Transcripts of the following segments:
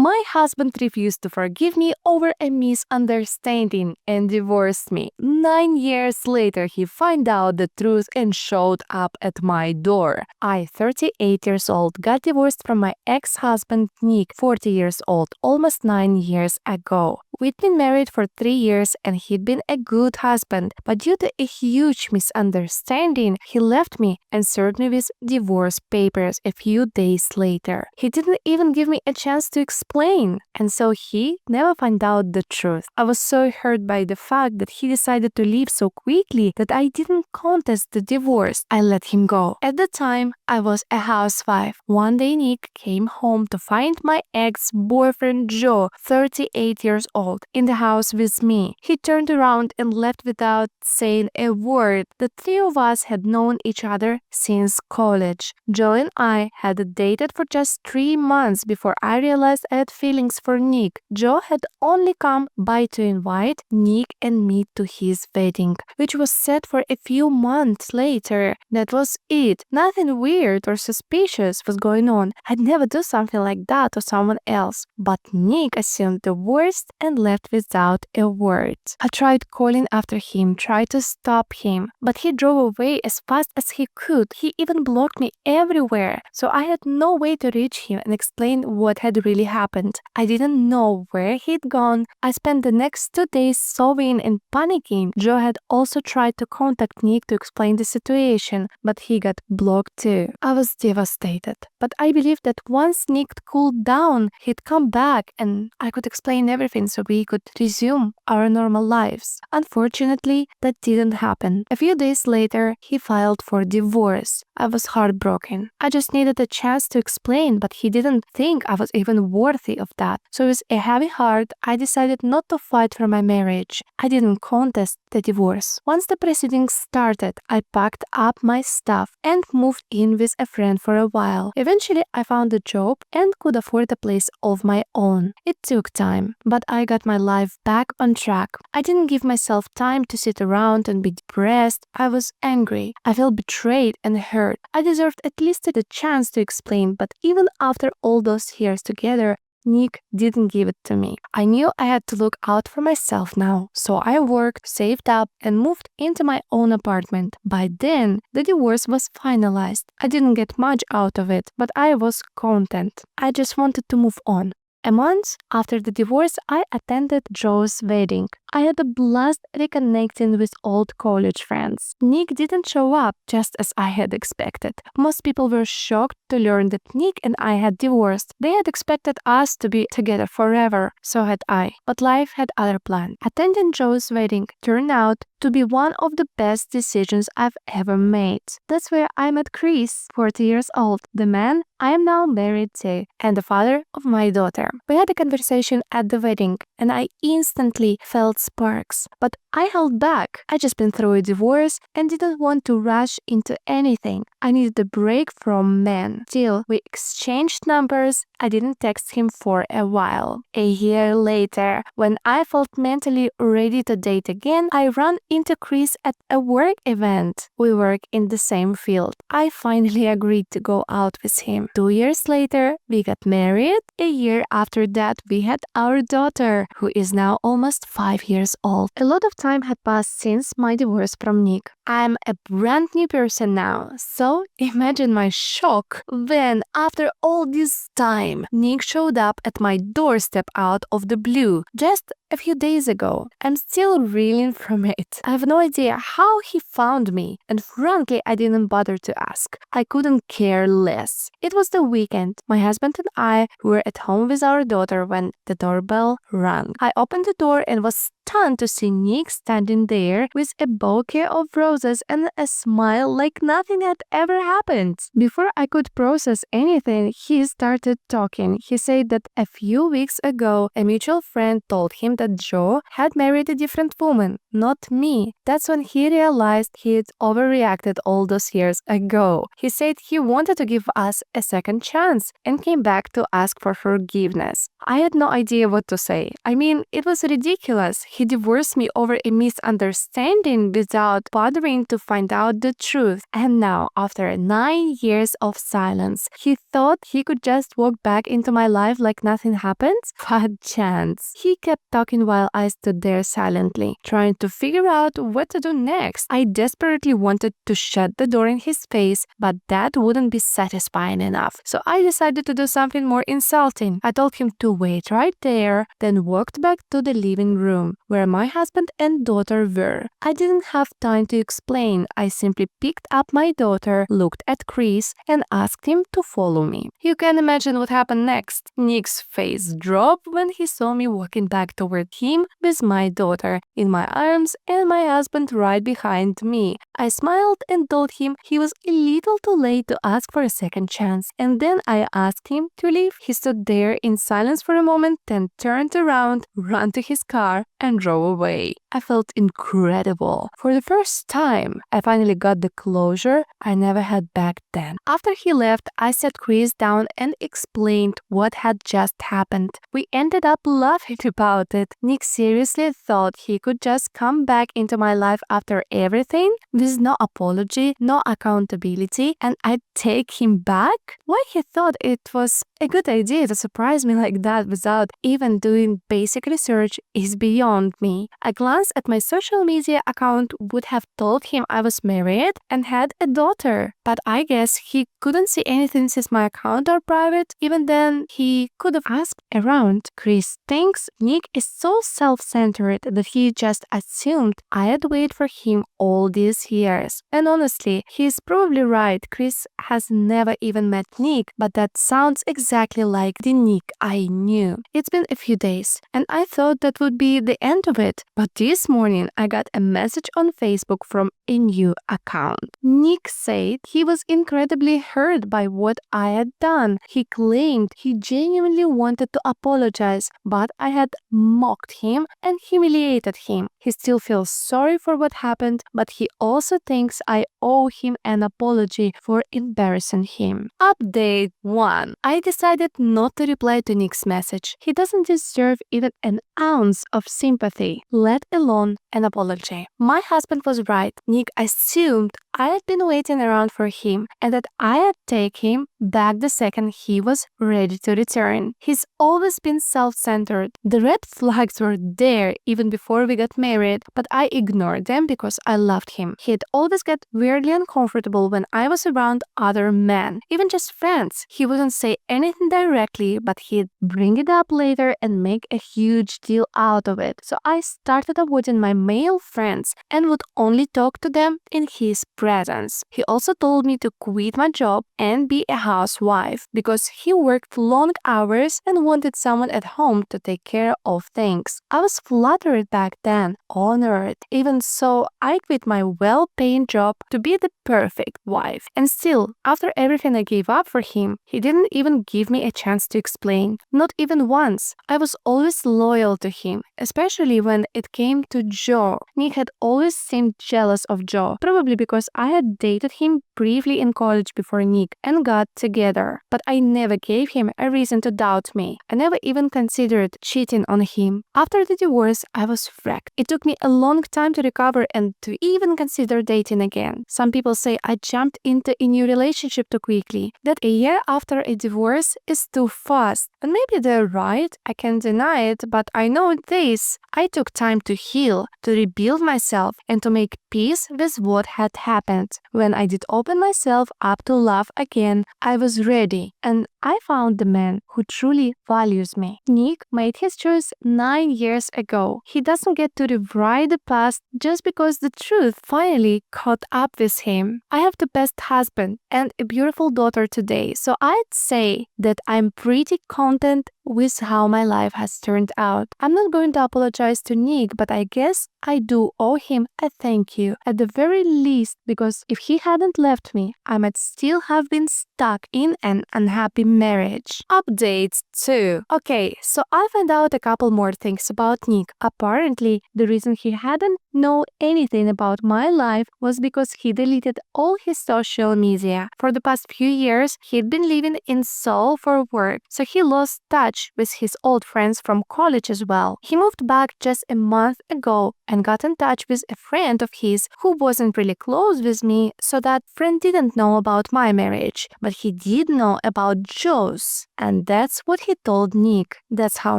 My husband refused to forgive me over a misunderstanding and divorced me. 9 years later, he found out the truth and showed up at my door. I, 38 years old, got divorced from my ex-husband Nick, 40 years old, almost 9 years ago. We'd been married for 3 years and he'd been a good husband, but due to a huge misunderstanding, he left me and served me with divorce papers a few days later. He didn't even give me a chance to explain, and so he never found out the truth. I was so hurt by the fact that he decided to leave so quickly that I didn't contest the divorce. I let him go. At the time, I was a housewife. One day Nick came home to find my ex-boyfriend Joe, 38 years old, in the house with me. He turned around and left without saying a word. The three of us had known each other since college. Joe and I had dated for just 3 months before I realized I had feelings for Nick. Joe had only come by to invite Nick and me to his wedding, which was set for a few months later. That was it. Nothing weird or suspicious was going on. I'd never do something like that to someone else. But Nick assumed the worst and left without a word. I tried calling after him, tried to stop him, but he drove away as fast as he could. He even blocked me everywhere, so I had no way to reach him and explain what had really happened. I didn't know where he'd gone. I spent the next 2 days sobbing and panicking. Joe had also tried to contact Nick to explain the situation, but he got blocked too. I was devastated, but I believed that once Nick cooled down, he'd come back and I could explain everything so we could resume our normal lives. Unfortunately, that didn't happen. A few days later, he filed for divorce. I was heartbroken. I just needed a chance to explain, but he didn't think I was even worthy of that. So with a heavy heart, I decided not to fight for my marriage. I didn't contest the divorce. Once the proceedings started, I packed up my stuff and moved in with a friend for a while. Eventually, I found a job and could afford a place of my own. It took time, but I got my life back on track. I didn't give myself time to sit around and be depressed. I was angry. I felt betrayed and hurt. I deserved at least a chance to explain, but even after all those years together, Nick didn't give it to me. I knew I had to look out for myself now, so I worked, saved up, and moved into my own apartment. By then, the divorce was finalized. I didn't get much out of it, but I was content. I just wanted to move on. A month after the divorce, I attended Joe's wedding. I had a blast reconnecting with old college friends. Nick didn't show up, just as I had expected. Most people were shocked to learn that Nick and I had divorced. They had expected us to be together forever, so had I. But life had other plans. Attending Joe's wedding turned out to be one of the best decisions I've ever made. That's where I met Chris, 40 years old, the man I am now married to, and the father of my daughter. We had a conversation at the wedding, and I instantly felt sparks. But I held back. I just been through a divorce and didn't want to rush into anything. I needed a break from men. Still, we exchanged numbers. I didn't text him for a while. A year later, when I felt mentally ready to date again, I ran into Chris at a work event. We work in the same field. I finally agreed to go out with him. 2 years later, we got married. A year after that, we had our daughter, who is now almost 5 years old. A lot of time had passed since my divorce from Nick. I'm a brand new person now, so imagine my shock when, after all this time, Nick showed up at my doorstep out of the blue just a few days ago. I'm still reeling from it. I have no idea how he found me, and frankly, I didn't bother to ask. I couldn't care less. It was the weekend. My husband and I were at home with our daughter when the doorbell rang. I opened the door and was stunned to see Nick standing there with a bouquet of roses and a smile like nothing had ever happened. Before I could process anything, he started talking. He said that a few weeks ago, a mutual friend told him that Joe had married a different woman, not me. That's when he realized he'd overreacted all those years ago. He said he wanted to give us a second chance and came back to ask for forgiveness. I had no idea what to say. I mean, it was ridiculous. He divorced me over a misunderstanding without bothering to find out the truth. And now, after 9 years of silence, he thought he could just walk back into my life like nothing happened? What chance? He kept talking while I stood there silently, trying to figure out what to do next. I desperately wanted to shut the door in his face, but that wouldn't be satisfying enough. So I decided to do something more insulting. I told him to wait right there, then walked back to the living room, where my husband and daughter were. I didn't have time to explain. I simply picked up my daughter, looked at Chris, and asked him to follow me. You can imagine what happened next. Nick's face dropped when he saw me walking back toward him with my daughter in my arms and my husband right behind me. I smiled and told him he was a little too late to ask for a second chance, and then I asked him to leave. He stood there in silence for a moment, then turned around, ran to his car, and drove away. I felt incredible. For the first time, I finally got the closure I never had back then. After he left, I sat Chris down and explained what had just happened. We ended up laughing about it. Nick seriously thought he could just come back into my life after everything, with no apology, no accountability, and I'd take him back? Why he thought it was a good idea to surprise me like that without even doing basic research is beyond me. A glance at my social media account would have told him I was married and had a daughter, but I guess he couldn't see anything since my account are private. Even then, he could have asked around. Chris thinks Nick is so self-centered that he just assumed I'd wait for him all these years. And honestly, he's probably right. Chris has never even met Nick, but that sounds exactly like the Nick I knew. It's been a few days, and I thought that would be the end of it. But this morning, I got a message on Facebook from a new account. Nick said he was incredibly hurt by what I had done. He claimed he genuinely wanted to apologize, but I had mocked him and humiliated him. He still feels sorry for what happened, but he also thinks I owe him an apology for embarrassing him. Update 1. I decided not to reply to Nick's message. He doesn't deserve even an ounce of sympathy, let alone an apology. My husband was right. Nick assumed I had been waiting around for him and that I had taken him back the second he was ready to return. He's always been self-centered. The red flags were there even before we got married, but I ignored them because I loved him. He'd always get weirdly uncomfortable when I was around other men, even just friends. He wouldn't say anything directly, but he'd bring it up later and make a huge deal out of it. So I started avoiding my male friends and would only talk to them in his presence. He also told me to quit my job and be a housewife because he worked long hours and wanted someone at home to take care of things. I was flattered back then, honored. Even so, I quit my well-paying job to be the perfect wife. And still, after everything I gave up for him, he didn't even give me a chance to explain. Not even once. I was always loyal to him, especially when it came to Joe. Nick had always seemed jealous of Joe, probably because I had dated him briefly in college before Nick and got together. But I never gave him a reason to doubt me. I never even considered cheating on him. After the divorce, I was wrecked. It took me a long time to recover and to even consider dating again. Some people say I jumped into a new relationship too quickly, that a year after a divorce is too fast. And maybe they're right, I can't deny it, but I know this. I took time to heal, to rebuild myself, and to make peace with what had happened. When I did open myself up to love again, I was ready, and I found the man who truly values me. Nick made his choice 9 years ago. He doesn't get to rewrite the past just because the truth finally caught up with him. I have the best husband and a beautiful daughter today, so I'd say that I'm pretty content with how my life has turned out. I'm not going to apologize to Nick, but I guess I do owe him a thank you at the very least, because if he hadn't left left me, I might still have been stuck in an unhappy marriage. Updates 2. Okay, so I found out a couple more things about Nick. Apparently, the reason he hadn't known anything about my life was because he deleted all his social media. For the past few years, he'd been living in Seoul for work, so he lost touch with his old friends from college as well. He moved back just a month ago and got in touch with a friend of his who wasn't really close with me, so that friend didn't know about my marriage, but he did know about Joe's. And that's what he told Nick. That's how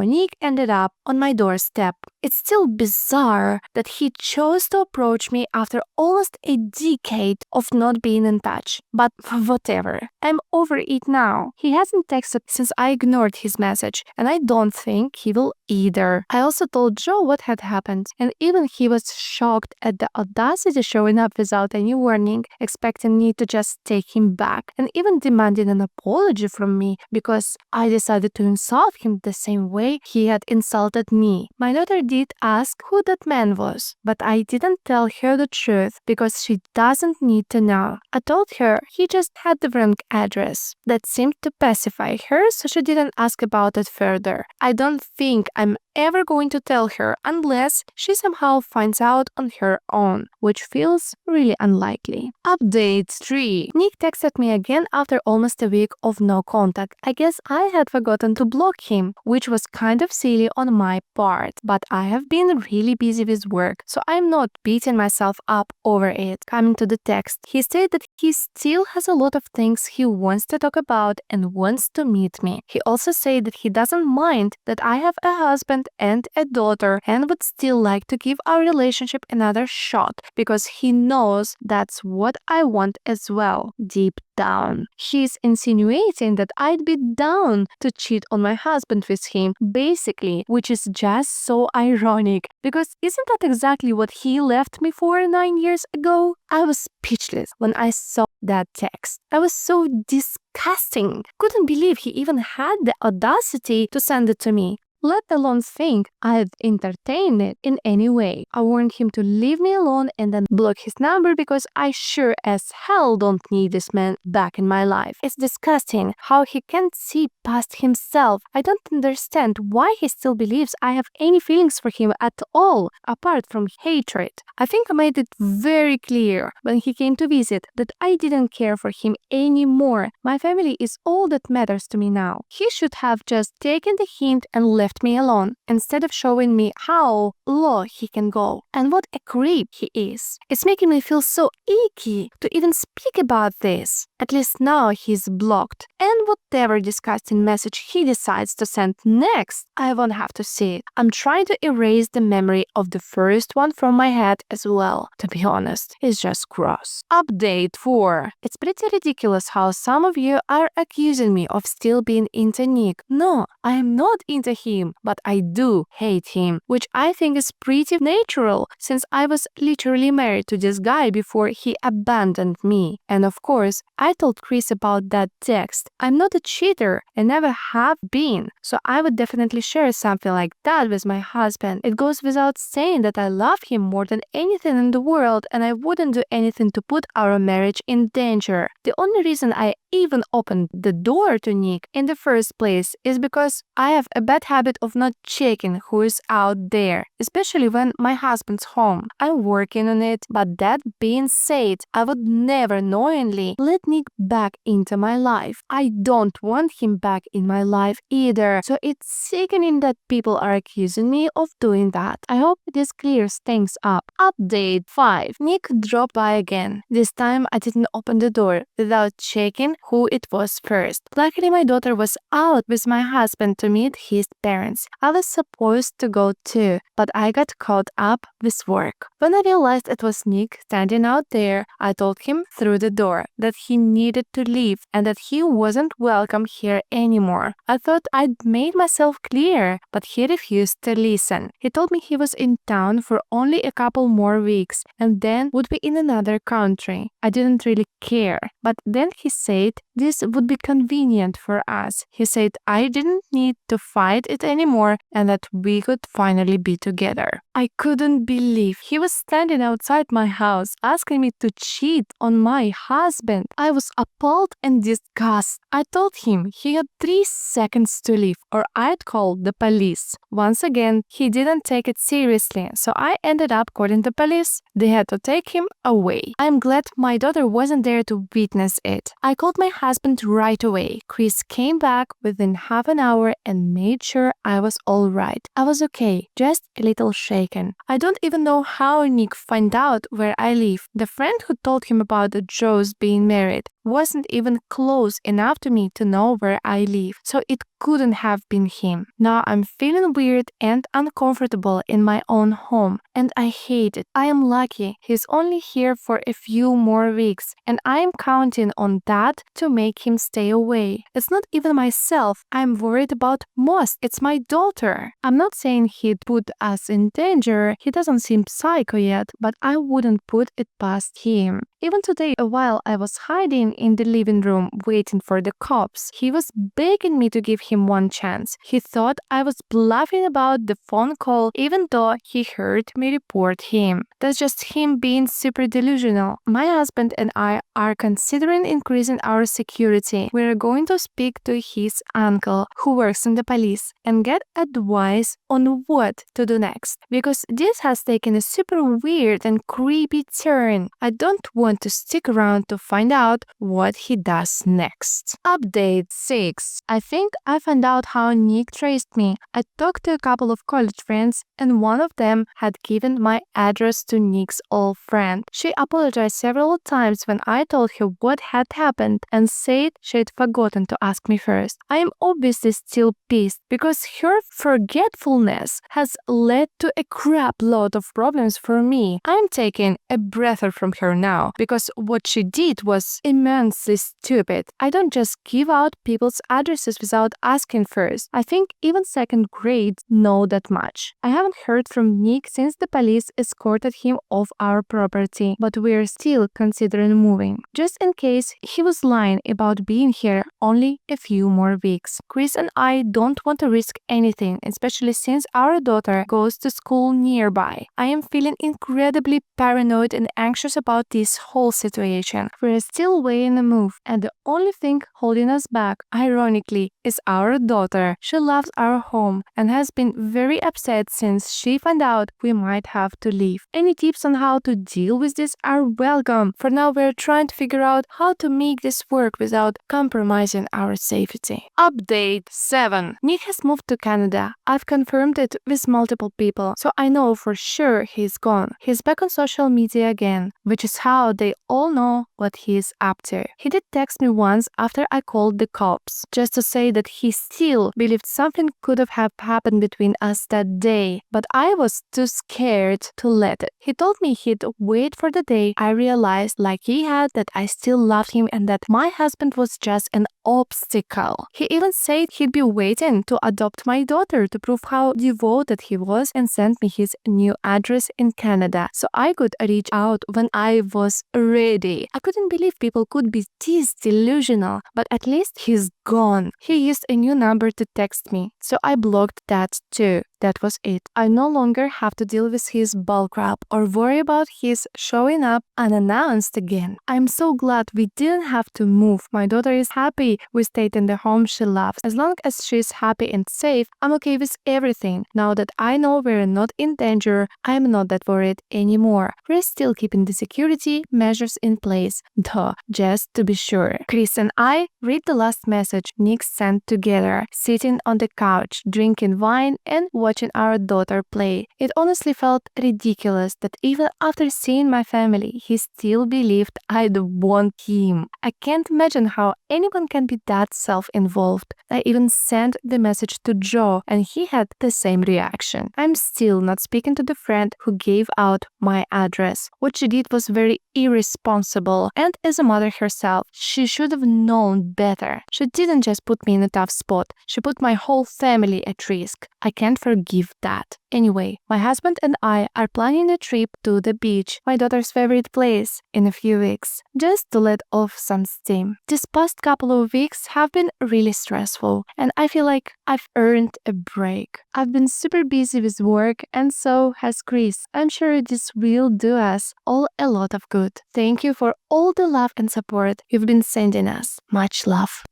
Nick ended up on my doorstep. It's still bizarre that he chose to approach me after almost a decade of not being in touch. But whatever. I'm over it now. He hasn't texted since I ignored his message, and I don't think he will either. I also told Joe what had happened, and even he was shocked at the audacity showing up without any warning, expecting me to just take him back, and even demanding an apology from me because I decided to insult him the same way he had insulted me. My daughter did ask who that man was, but I didn't tell her the truth because she doesn't need to know. I told her he just had the wrong address. That seemed to pacify her, so she didn't ask about it further. I don't think I'm ever going to tell her unless she somehow finds out on her own, which feels really unlikely. Update 3. Nick texted me again after almost a week of no contact. I guess I had forgotten to block him, which was kind of silly on my part, but I have been really busy with work, so I'm not beating myself up over it. Coming to the text, he said that he still has a lot of things he wants to talk about and wants to meet me. He also said that he doesn't mind that I have a husband and a daughter and would still like to give our relationship another shot because he knows that's what I want as well, deep down. She's insinuating that I'd be down to cheat on my husband with him, basically, which is just so ironic because isn't that exactly what he left me for 9 years ago? I was speechless when I saw that text. I was so disgusting. Couldn't believe he even had the audacity to send it to me, let alone think I'd entertain it in any way. I warned him to leave me alone and then block his number because I sure as hell don't need this man back in my life. It's disgusting how he can't see past himself. I don't understand why he still believes I have any feelings for him at all, apart from hatred. I think I made it very clear when he came to visit that I didn't care for him anymore. My family is all that matters to me now. He should have just taken the hint and left me alone instead of showing me how low he can go and what a creep he is. It's making me feel so icky to even speak about this. At least now he's blocked, and whatever disgusting message he decides to send next, I won't have to see it. I'm trying to erase the memory of the first one from my head as well. To be honest, it's just gross. Update 4. It's pretty ridiculous how some of you are accusing me of still being into Nick. No, I am not into him, but I do hate him, which I think is pretty natural since I was literally married to this guy before he abandoned me. And of course, I told Chris about that text. I'm not a cheater and never have been, so I would definitely share something like that with my husband. It goes without saying that I love him more than anything in the world and I wouldn't do anything to put our marriage in danger. The only reason I even opened the door to Nick in the first place is because I have a bad habit of not checking who is out there, especially when my husband's home. I'm working on it, but that being said, I would never knowingly let Nick back into my life. I don't want him back in my life either, so it's sickening that people are accusing me of doing that. I hope this clears things up. Update 5. Nick dropped by again. This time I didn't open the door without checking who it was first. Luckily my daughter was out with my husband to meet his parents. I was supposed to go too, but I got caught up with work. When I realized it was Nick standing out there, I told him through the door that he needed to leave and that he wasn't welcome here anymore. I thought I'd made myself clear, but he refused to listen. He told me he was in town for only a couple more weeks and then would be in another country. I didn't really care, but then he said this would be convenient for us. He said I didn't need to fight it anymore and that we could finally be together. I couldn't believe he was standing outside my house asking me to cheat on my husband. I was appalled and disgusted. I told him he had 3 seconds to leave or I'd call the police. Once again, he didn't take it seriously, so I ended up calling the police. They had to take him away. I'm glad my daughter wasn't there to witness it. I called my husband right away. Chris came back within half an hour and made sure I was all right. I was okay, just a little shaken. I don't even know how Nick found out where I live. The friend who told him about the Joes being married wasn't even close enough to me to know where I live, so it couldn't have been him. Now I'm feeling weird and uncomfortable in my own home, and I hate it. I am lucky he's only here for a few more weeks, and I am counting on that to make him stay away. It's not even myself I'm worried about most, it's my daughter. I'm not saying he'd put us in danger, he doesn't seem psycho yet, but I wouldn't put it past him. Even today, while I was hiding in the living room waiting for the cops, he was begging me to give him one chance. He thought I was bluffing about the phone call even though he heard me report him. That's just him being super delusional. My husband and I are considering increasing our security. We're going to speak to his uncle who works in the police and get advice on what to do next, because this has taken a super weird and creepy turn. I don't want to stick around to find out what he does next. Update 6. I think I found out how Nick traced me. I talked to a couple of college friends and one of them had given my address to Nick's old friend. She apologized several times when I told her what had happened and said she'd forgotten to ask me first. I am obviously still pissed because her forgetfulness has led to a crap load of problems for me. I'm taking a breather from her now because what she did was immensely stupid. I don't just give out people's addresses without asking first. I think even second grades know that much. I haven't heard from Nick since the police escorted him off our property, but we're still considering moving. Just in case he was lying about being here only a few more weeks. Chris and I don't want to risk anything, especially since our daughter goes to school nearby. I am feeling incredibly paranoid and anxious about this whole situation. We're still weighing a move, and the only thing holding us back, ironically, is our daughter. She loves our home and has been very upset since she found out we might have to leave. Any tips on how to deal with this are welcome. For now, we're trying to figure out how to make this work without compromising our safety. Update 7. Nick has moved to Canada. I've confirmed it with multiple people, so I know for sure he's gone. He's back on social media again, which is how they all know what he's up to. He did text me once after I called the cops, just to say that he still believed something could have happened between us that day, but I was too scared to let it. He told me he'd wait for the day I realized, like he had, that I still loved him and that my husband was just an obstacle. He even said he'd be waiting to adopt my daughter to prove how devoted he was and sent me his new address in Canada so I could reach out when I was ready. I couldn't believe people could be this delusional, but at least he's gone. He used a new number to text me, so I blocked that too. That was it. I no longer have to deal with his bullcrap or worry about his showing up unannounced again. I'm so glad we didn't have to move. My daughter is happy we stayed in the home she loves. As long as she's happy and safe, I'm okay with everything. Now that I know we're not in danger, I'm not that worried anymore. We're still keeping the security measures in place, though, just to be sure. Chris and I read the last message Nick sent together, sitting on the couch, drinking wine and watching our daughter play. It honestly felt ridiculous that even after seeing my family, he still believed I'd want him. I can't imagine how anyone can be that self-involved. I even sent the message to Joe and he had the same reaction. I'm still not speaking to the friend who gave out my address. What she did was very irresponsible, and as a mother herself, she should have known better. She didn't just put me in a tough spot, she put my whole family at risk. I can't forgive forgive that. Anyway, my husband and I are planning a trip to the beach, my daughter's favorite place, in a few weeks, just to let off some steam. These past couple of weeks have been really stressful, and I feel like I've earned a break. I've been super busy with work, and so has Chris. I'm sure this will do us all a lot of good. Thank you for all the love and support you've been sending us. Much love.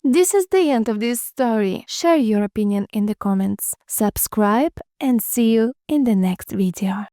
This is the end of this story. Share your opinion in the comments. Subscribe and see you in the next video.